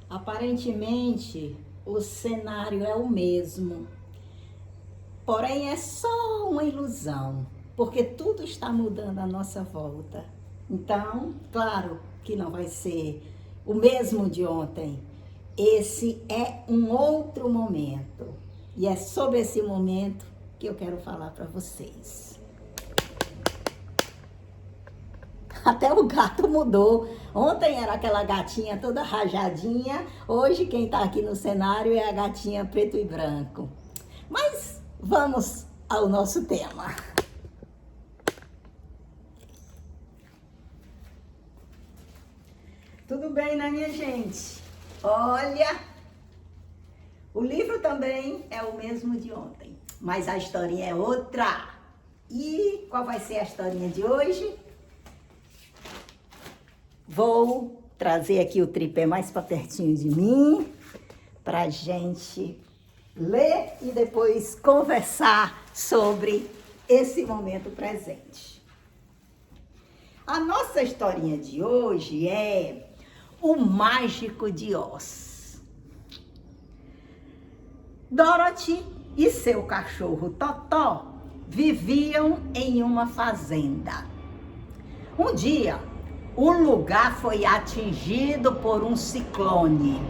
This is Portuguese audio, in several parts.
Aparentemente, o cenário é o mesmo, porém é só uma ilusão, porque tudo está mudando à nossa volta. Então, claro que não vai ser o mesmo de ontem. Esse é um outro momento. E é sobre esse momento que eu quero falar para vocês. Até o gato mudou. Ontem era aquela gatinha toda rajadinha. Hoje quem está aqui no cenário é a gatinha preto e branco. Mas vamos ao nosso tema. Tudo bem, né, minha gente? Olha, o livro também é o mesmo de ontem, mas a historinha é outra. E qual vai ser a historinha de hoje? Vou trazer aqui o tripé mais para pertinho de mim, para a gente ler e depois conversar sobre esse momento presente. A nossa historinha de hoje é O Mágico de Oz. Dorothy e seu cachorro Totó viviam em uma fazenda. Um dia, o lugar foi atingido por um ciclone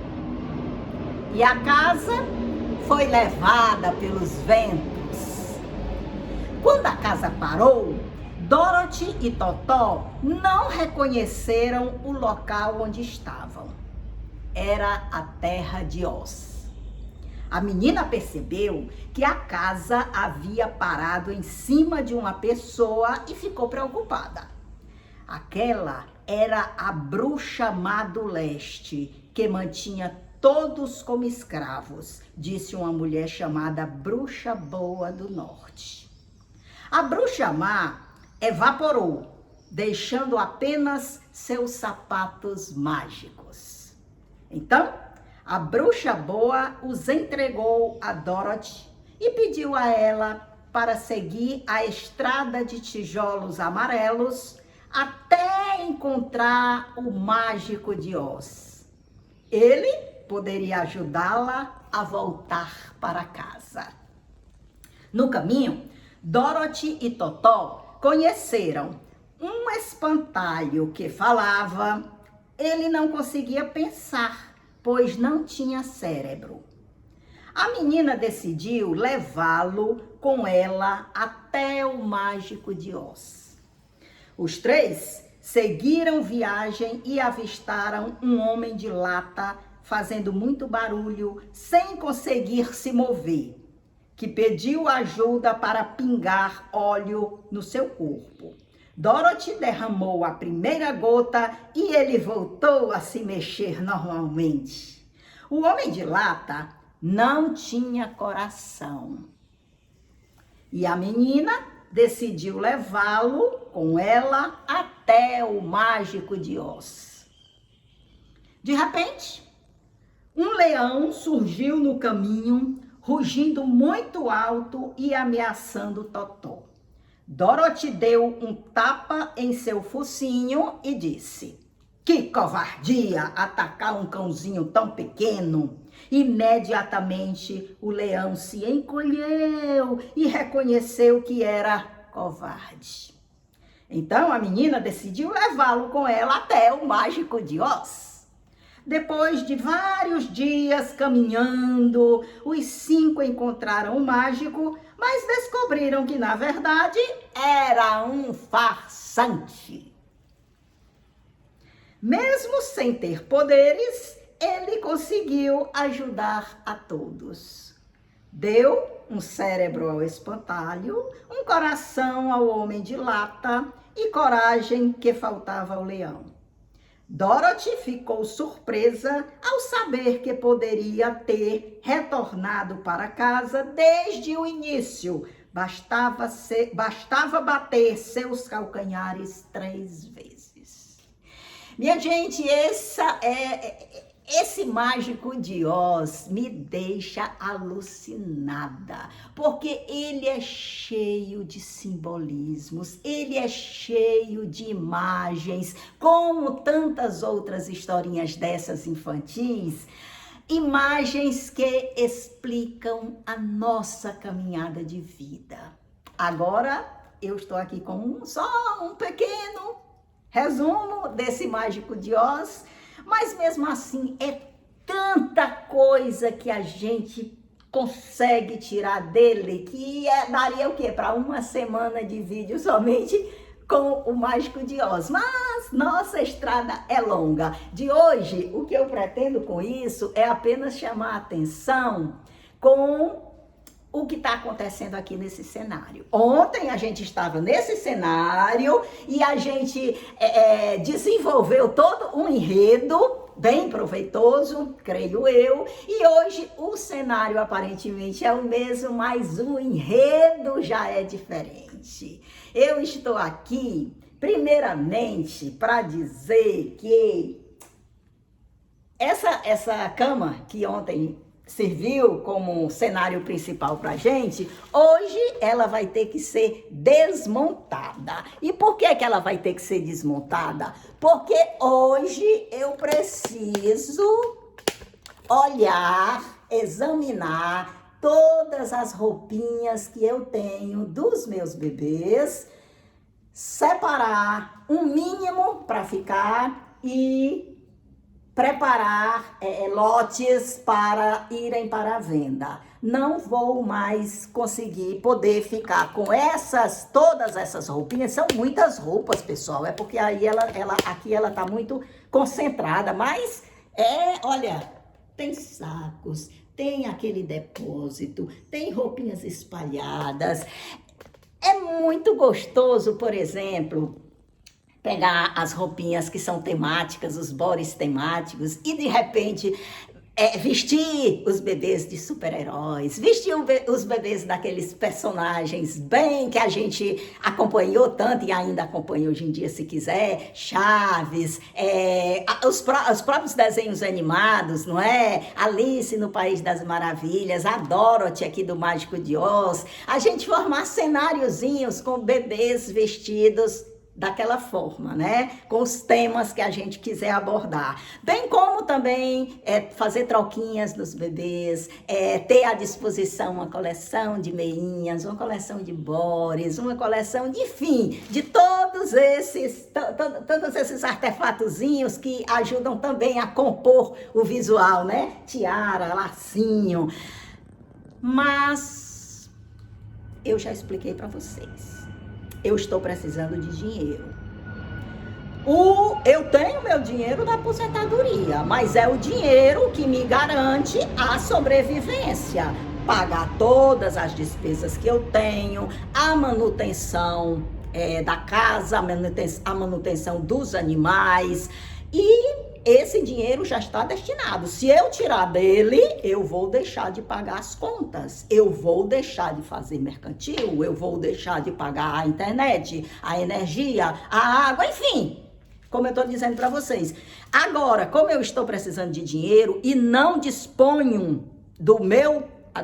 e a casa foi levada pelos ventos. Quando a casa parou, Dorothy e Totó não reconheceram o local onde estavam. Era a terra de Oz. A menina percebeu que a casa havia parado em cima de uma pessoa e ficou preocupada. Aquela era a bruxa má do leste, que mantinha todos como escravos, disse uma mulher chamada Bruxa Boa do Norte. A bruxa má evaporou, deixando apenas seus sapatos mágicos. Então, a bruxa boa os entregou a Dorothy e pediu a ela para seguir a estrada de tijolos amarelos até encontrar o mágico de Oz. Ele poderia ajudá-la a voltar para casa. No caminho, Dorothy e Totó conheceram um espantalho que falava. Ele não conseguia pensar, pois não tinha cérebro. A menina decidiu levá-lo com ela até o mágico de Oz. Os três seguiram viagem e avistaram um homem de lata fazendo muito barulho, sem conseguir se mover, que pediu ajuda para pingar óleo no seu corpo. Dorothy derramou a primeira gota e ele voltou a se mexer normalmente. O homem de lata não tinha coração. E a menina decidiu levá-lo com ela até o mágico de Oz. De repente, um leão surgiu no caminho, rugindo muito alto e ameaçando Totó. Dorothy deu um tapa em seu focinho e disse: "Que covardia atacar um cãozinho tão pequeno!" Imediatamente o leão se encolheu e reconheceu que era covarde. Então a menina decidiu levá-lo com ela até o mágico de Oz. Depois de vários dias caminhando, os 5 encontraram o mágico, mas descobriram que, na verdade, era um farsante. Mesmo sem ter poderes, ele conseguiu ajudar a todos. Deu um cérebro ao espantalho, um coração ao homem de lata e coragem que faltava ao leão. Dorothy ficou surpresa ao saber que poderia ter retornado para casa desde o início. Bastava bater seus calcanhares 3 vezes. Minha gente, Esse Mágico de Oz me deixa alucinada, porque ele é cheio de simbolismos, ele é cheio de imagens, como tantas outras historinhas dessas infantis, imagens que explicam a nossa caminhada de vida. Agora, eu estou aqui com só um pequeno resumo desse Mágico de Oz, mas mesmo assim é tanta coisa que a gente consegue tirar dele que daria o quê? Para uma semana de vídeo somente com o Mágico de Oz. Mas nossa estrada é longa. De hoje, o que eu pretendo com isso é apenas chamar a atenção com o que está acontecendo aqui nesse cenário. Ontem a gente estava nesse cenário e a gente desenvolveu todo um enredo bem proveitoso, creio eu, e hoje o cenário aparentemente é o mesmo, mas o enredo já é diferente. Eu estou aqui, primeiramente, para dizer que essa cama que ontem serviu como cenário principal pra gente, hoje ela vai ter que ser desmontada. E por que ela vai ter que ser desmontada? Porque hoje eu preciso olhar, examinar todas as roupinhas que eu tenho dos meus bebês, separar um mínimo para ficar e preparar lotes para irem para a venda. Não vou mais conseguir poder ficar com todas essas roupinhas. São muitas roupas, pessoal. É porque aí aqui ela tá muito concentrada. Mas olha, tem sacos, tem aquele depósito, tem roupinhas espalhadas. É muito gostoso, por exemplo, pegar as roupinhas que são temáticas, os bodies temáticos, e de repente vestir os bebês de super-heróis, vestir os bebês daqueles personagens bem que a gente acompanhou tanto e ainda acompanha hoje em dia, se quiser, Chaves, os próprios desenhos animados, não é? Alice no País das Maravilhas, a Dorothy aqui do Mágico de Oz, a gente formar cenáriozinhos com bebês vestidos daquela forma, né? Com os temas que a gente quiser abordar. Bem como também fazer troquinhas nos bebês, ter à disposição uma coleção de meinhas, uma coleção de bores, uma coleção de, enfim, de todos esses artefatozinhos que ajudam também a compor o visual, né? Tiara, lacinho. Mas eu já expliquei para vocês. Eu estou precisando de dinheiro. Eu tenho meu dinheiro da aposentadoria, mas é o dinheiro que me garante a sobrevivência. Pagar todas as despesas que eu tenho, a manutenção da casa, a manutenção dos animais. E esse dinheiro já está destinado. Se eu tirar dele, eu vou deixar de pagar as contas. Eu vou deixar de fazer mercantil. Eu vou deixar de pagar a internet, a energia, a água, enfim. Como eu estou dizendo para vocês. Agora, como eu estou precisando de dinheiro e não disponho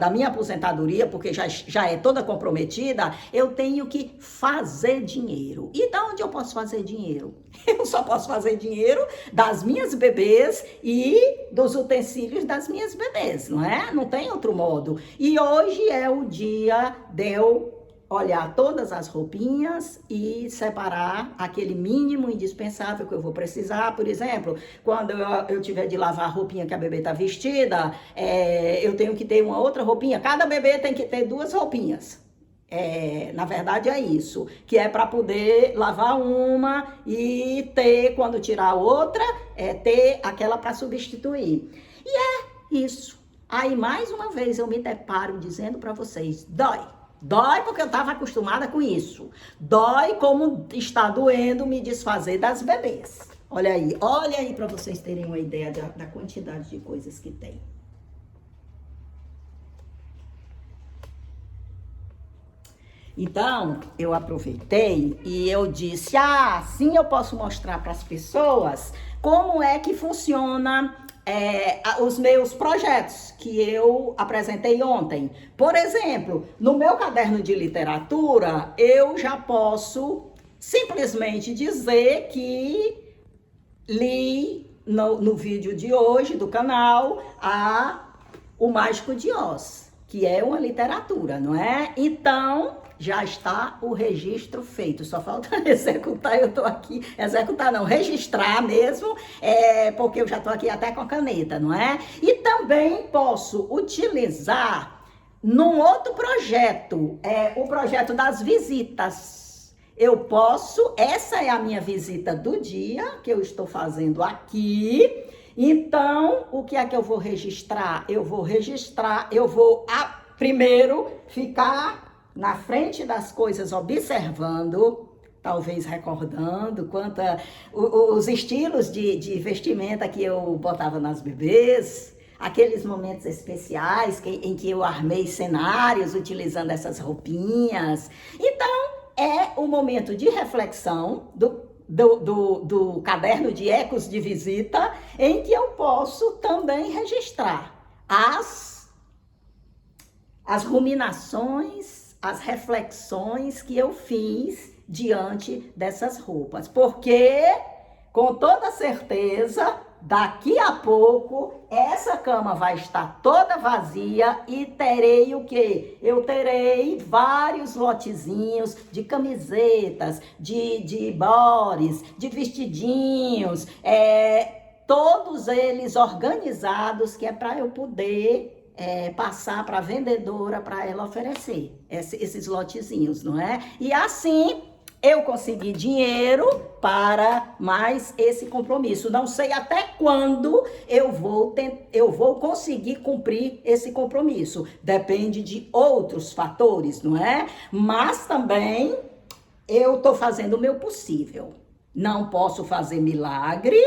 da minha aposentadoria, porque já é toda comprometida, eu tenho que fazer dinheiro. E de onde eu posso fazer dinheiro? Eu só posso fazer dinheiro das minhas bebês e dos utensílios das minhas bebês, não é? Não tem outro modo. E hoje é o dia de eu olhar todas as roupinhas e separar aquele mínimo indispensável que eu vou precisar. Por exemplo, quando eu tiver de lavar a roupinha que a bebê está vestida, eu tenho que ter uma outra roupinha. Cada bebê tem que ter 2 roupinhas. Na verdade é isso, que é para poder lavar uma e ter, quando tirar a outra, ter aquela para substituir. E é isso. Aí, mais uma vez, eu me deparo dizendo para vocês, dói. Dói porque eu estava acostumada com isso. Dói como está doendo me desfazer das bebês. Olha aí para vocês terem uma ideia da quantidade de coisas que tem. Então, eu aproveitei e eu disse, assim eu posso mostrar para as pessoas como é que funciona os meus projetos que eu apresentei ontem. Por exemplo, no meu caderno de literatura, eu já posso simplesmente dizer que li no vídeo de hoje do canal O Mágico de Oz, que é uma literatura, não é? Então, já está o registro feito, só falta executar, eu tô aqui, executar não, registrar mesmo, porque eu já tô aqui até com a caneta, não é? E também posso utilizar num outro projeto, o projeto das visitas. Eu posso, essa é a minha visita do dia, que eu estou fazendo aqui. Então, o que é que eu vou registrar? Eu vou primeiro ficar na frente das coisas, observando, talvez recordando os estilos de vestimenta que eu botava nas bebês, aqueles momentos especiais em que eu armei cenários utilizando essas roupinhas. Então, é o momento de reflexão do caderno de ecos de visita, em que eu posso também registrar as ruminações, as reflexões que eu fiz diante dessas roupas. Porque, com toda certeza, daqui a pouco, essa cama vai estar toda vazia e terei o quê? Eu terei vários lotezinhos de camisetas, de bores, de vestidinhos, todos eles organizados, que é para eu poder passar para a vendedora, para ela oferecer esses lotezinhos, não é? E assim eu consegui dinheiro para mais esse compromisso. Não sei até quando eu vou conseguir cumprir esse compromisso. Depende de outros fatores, não é? Mas também eu estou fazendo o meu possível. Não posso fazer milagre.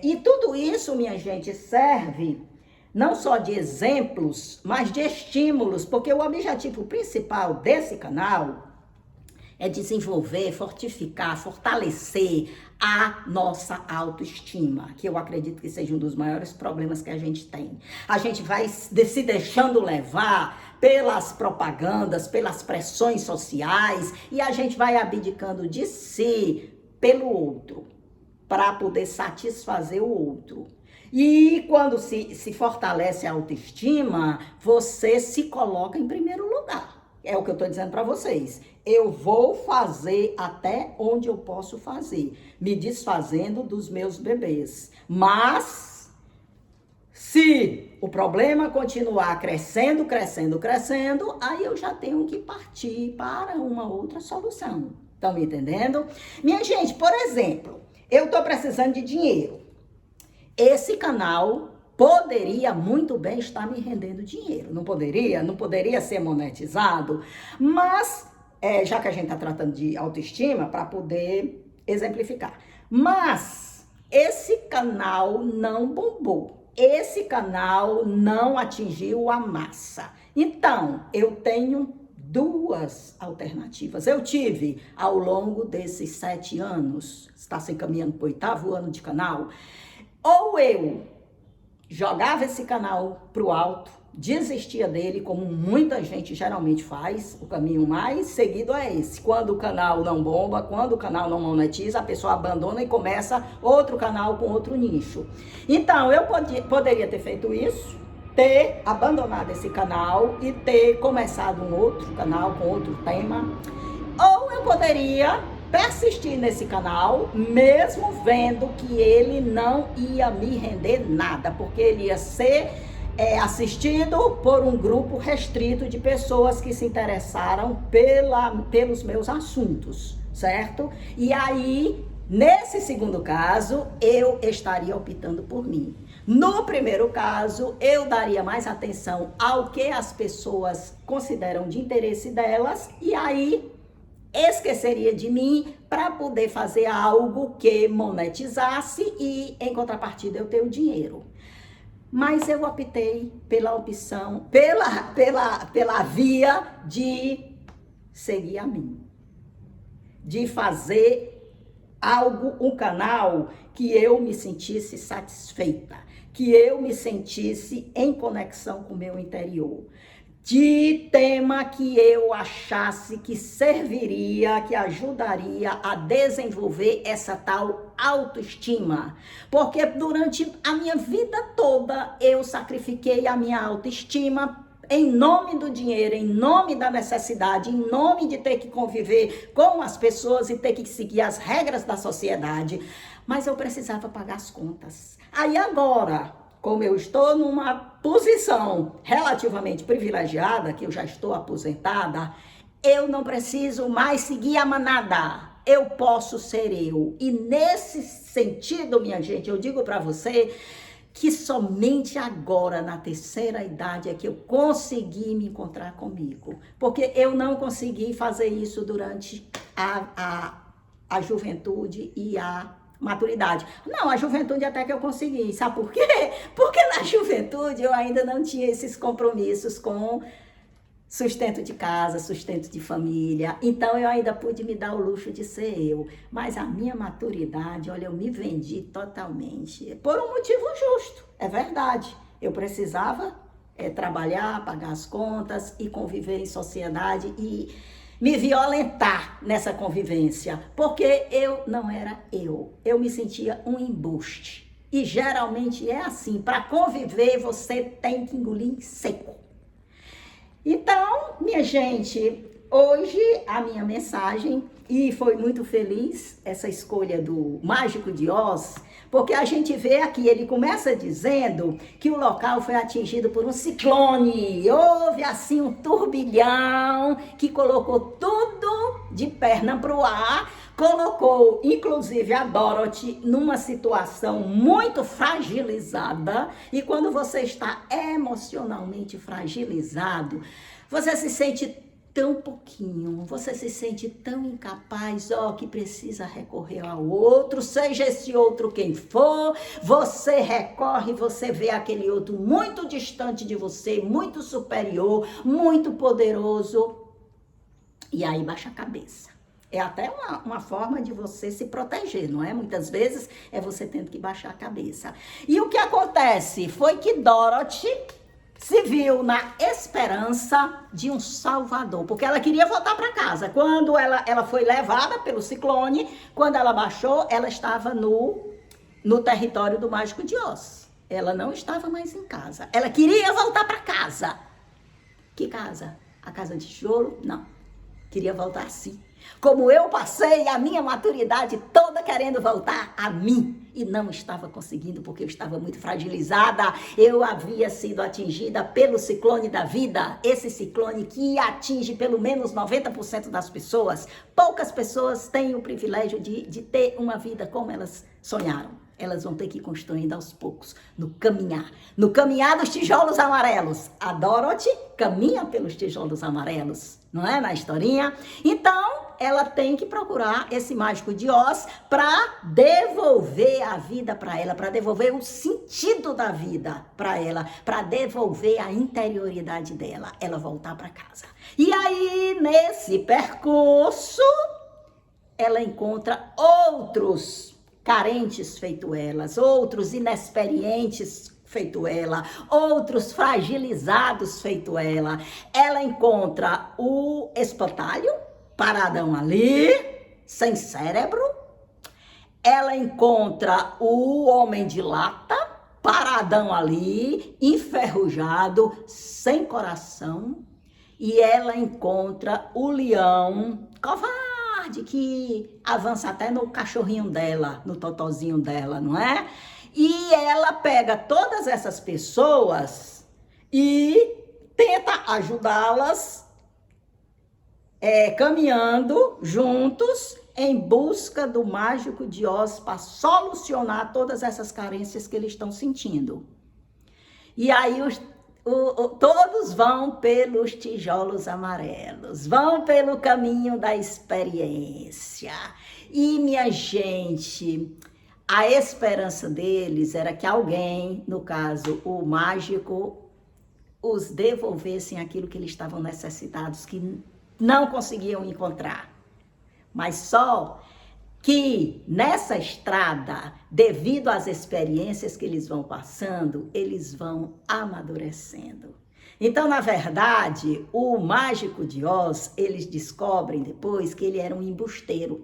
E tudo isso, minha gente, serve não só de exemplos, mas de estímulos, porque o objetivo principal desse canal é desenvolver, fortificar, fortalecer a nossa autoestima, que eu acredito que seja um dos maiores problemas que a gente tem. A gente vai se deixando levar pelas propagandas, pelas pressões sociais, e a gente vai abdicando de si pelo outro, para poder satisfazer o outro. E quando se fortalece a autoestima, você se coloca em primeiro lugar. É o que eu estou dizendo para vocês. Eu vou fazer até onde eu posso fazer, me desfazendo dos meus bebês. Mas, se o problema continuar crescendo, aí eu já tenho que partir para uma outra solução. Estão me entendendo? Minha gente, por exemplo, eu estou precisando de dinheiro. Esse canal poderia muito bem estar me rendendo dinheiro. Não poderia? Não poderia ser monetizado? Mas, já que a gente está tratando de autoestima, para poder exemplificar. Mas, esse canal não bombou. Esse canal não atingiu a massa. Então, eu tenho duas alternativas. Eu tive, ao longo desses 7 anos, está se encaminhando para o 8º ano de canal, ou eu jogava esse canal para o alto, desistia dele, como muita gente geralmente faz. O caminho mais seguido é esse. Quando o canal não bomba, quando o canal não monetiza, a pessoa abandona e começa outro canal com outro nicho. Então, eu poderia ter feito isso, ter abandonado esse canal e ter começado um outro canal com outro tema. Ou eu poderia persistir nesse canal, mesmo vendo que ele não ia me render nada, porque ele ia ser assistido por um grupo restrito de pessoas que se interessaram pelos meus assuntos, certo? E aí, nesse segundo caso, eu estaria optando por mim. No primeiro caso, eu daria mais atenção ao que as pessoas consideram de interesse delas, e aí esqueceria de mim para poder fazer algo que monetizasse e, em contrapartida, eu ter o dinheiro. Mas eu optei pela opção, pela via de seguir a mim, de fazer algo, um canal que eu me sentisse satisfeita, que eu me sentisse em conexão com o meu interior, de tema que eu achasse que serviria, que ajudaria a desenvolver essa tal autoestima. Porque durante a minha vida toda eu sacrifiquei a minha autoestima em nome do dinheiro, em nome da necessidade, em nome de ter que conviver com as pessoas e ter que seguir as regras da sociedade. Mas eu precisava pagar as contas. Aí agora, como eu estou numa posição relativamente privilegiada, que eu já estou aposentada, eu não preciso mais seguir a manada. Eu posso ser eu. E nesse sentido, minha gente, eu digo para você que somente agora, na terceira idade, é que eu consegui me encontrar comigo. Porque eu não consegui fazer isso durante a juventude e a maturidade. Não, a juventude até que eu consegui. Sabe por quê? Porque na juventude eu ainda não tinha esses compromissos com sustento de casa, sustento de família. Então eu ainda pude me dar o luxo de ser eu. Mas a minha maturidade, olha, eu me vendi totalmente. Por um motivo justo, é verdade. Eu precisava trabalhar, pagar as contas e conviver em sociedade e me violentar nessa convivência. Porque eu não era eu. Eu me sentia um embuste. E geralmente é assim. Para conviver, você tem que engolir em seco. Então, minha gente, hoje a minha mensagem, e foi muito feliz essa escolha do Mágico de Oz, porque a gente vê aqui, ele começa dizendo que o local foi atingido por um ciclone, houve assim um turbilhão que colocou tudo de perna para o ar, colocou inclusive a Dorothy numa situação muito fragilizada, e quando você está emocionalmente fragilizado, você se sente tão pouquinho, você se sente tão incapaz, que precisa recorrer ao outro, seja esse outro quem for, você recorre, você vê aquele outro muito distante de você, muito superior, muito poderoso, e aí baixa a cabeça. É até uma forma de você se proteger, não é? Muitas vezes é você tendo que baixar a cabeça. E o que acontece foi que Dorothy se viu na esperança de um salvador, porque ela queria voltar para casa. Quando ela foi levada pelo ciclone, quando ela baixou, ela estava no território do Mágico de Oz. Ela não estava mais em casa. Ela queria voltar para casa. Que casa? A casa de tijolo? Não. Queria voltar sim. Como eu passei a minha maturidade toda querendo voltar a mim e não estava conseguindo porque eu estava muito fragilizada. Eu havia sido atingida pelo ciclone da vida, esse ciclone que atinge pelo menos 90% das pessoas. Poucas pessoas têm o privilégio de ter uma vida como elas sonharam. Elas vão ter que ir construindo aos poucos, no caminhar dos tijolos amarelos. A Dorothy caminha pelos tijolos amarelos, não é? Na historinha. Então, ela tem que procurar esse Mágico de Oz para devolver a vida para ela, para devolver o sentido da vida para ela, para devolver a interioridade dela, ela voltar para casa. E aí, nesse percurso, ela encontra outros carentes feito elas, outros inexperientes feito ela, outros fragilizados feito ela. Ela encontra o espantalho, paradão ali, sem cérebro. Ela encontra o homem de lata, paradão ali, enferrujado, sem coração. E ela encontra o leão covarde, que avança até no cachorrinho dela, no totozinho dela, não é? E ela pega todas essas pessoas e tenta ajudá-las caminhando juntos em busca do Mágico de Oz para solucionar todas essas carências que eles estão sentindo. E aí todos vão pelos tijolos amarelos, vão pelo caminho da experiência. E, minha gente, a esperança deles era que alguém, no caso o mágico, os devolvessem aquilo que eles estavam necessitados, que não conseguiam encontrar. Mas só que nessa estrada, devido às experiências que eles vão passando, eles vão amadurecendo. Então, na verdade, o Mágico de Oz, eles descobrem depois que ele era um embusteiro.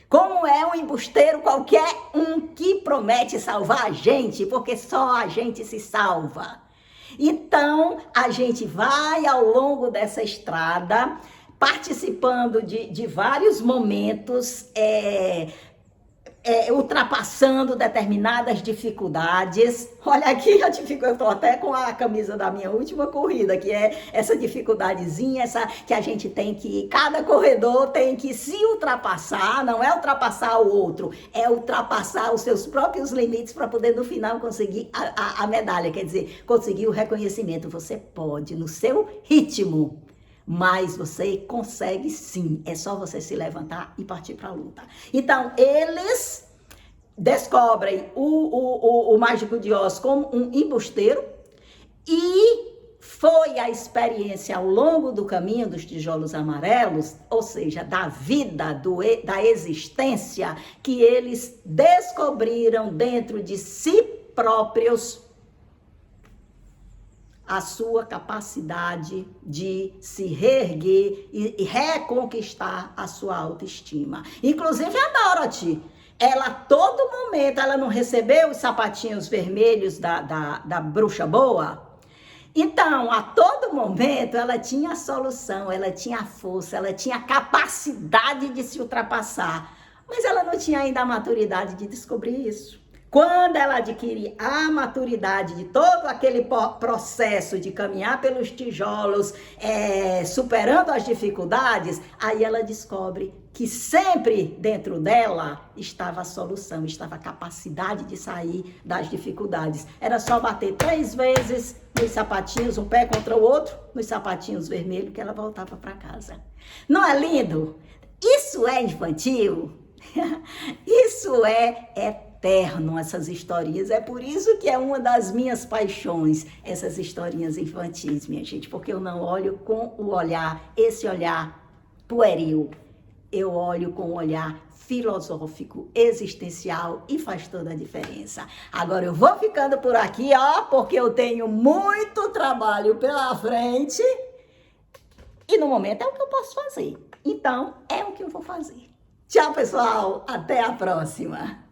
Como é um embusteiro qualquer um que promete salvar a gente, porque só a gente se salva. Então, a gente vai ao longo dessa estrada, participando de vários momentos, ultrapassando determinadas dificuldades. Olha aqui, eu estou até com a camisa da minha última corrida, que é essa dificuldadezinha, que a gente tem que, cada corredor tem que se ultrapassar, não é ultrapassar o outro, é ultrapassar os seus próprios limites para poder no final conseguir a medalha, quer dizer, conseguir o reconhecimento. Você pode, no seu ritmo, mas você consegue sim, é só você se levantar e partir para a luta. Então, eles descobrem o Mágico de Oz como um embusteiro, e foi a experiência ao longo do caminho dos tijolos amarelos, ou seja, da vida, da existência, que eles descobriram dentro de si próprios a sua capacidade de se reerguer e reconquistar a sua autoestima. Inclusive a Dorothy, ela todo momento, ela não recebeu os sapatinhos vermelhos da bruxa boa? Então, a todo momento, ela tinha a solução, ela tinha a força, ela tinha a capacidade de se ultrapassar, mas ela não tinha ainda a maturidade de descobrir isso. Quando ela adquire a maturidade de todo aquele processo de caminhar pelos tijolos, superando as dificuldades, aí ela descobre que sempre dentro dela estava a solução, estava a capacidade de sair das dificuldades. Era só bater 3 vezes nos sapatinhos, um pé contra o outro, nos sapatinhos vermelhos, que ela voltava para casa. Não é lindo? Isso é infantil? Isso é eterno, essas historinhas. É por isso que é uma das minhas paixões, essas historinhas infantis, minha gente, porque eu não olho com o olhar, esse olhar pueril. Eu olho com um olhar filosófico, existencial, e faz toda a diferença. Agora eu vou ficando por aqui, porque eu tenho muito trabalho pela frente e no momento é o que eu posso fazer. Então, é o que eu vou fazer. Tchau, pessoal. Até a próxima.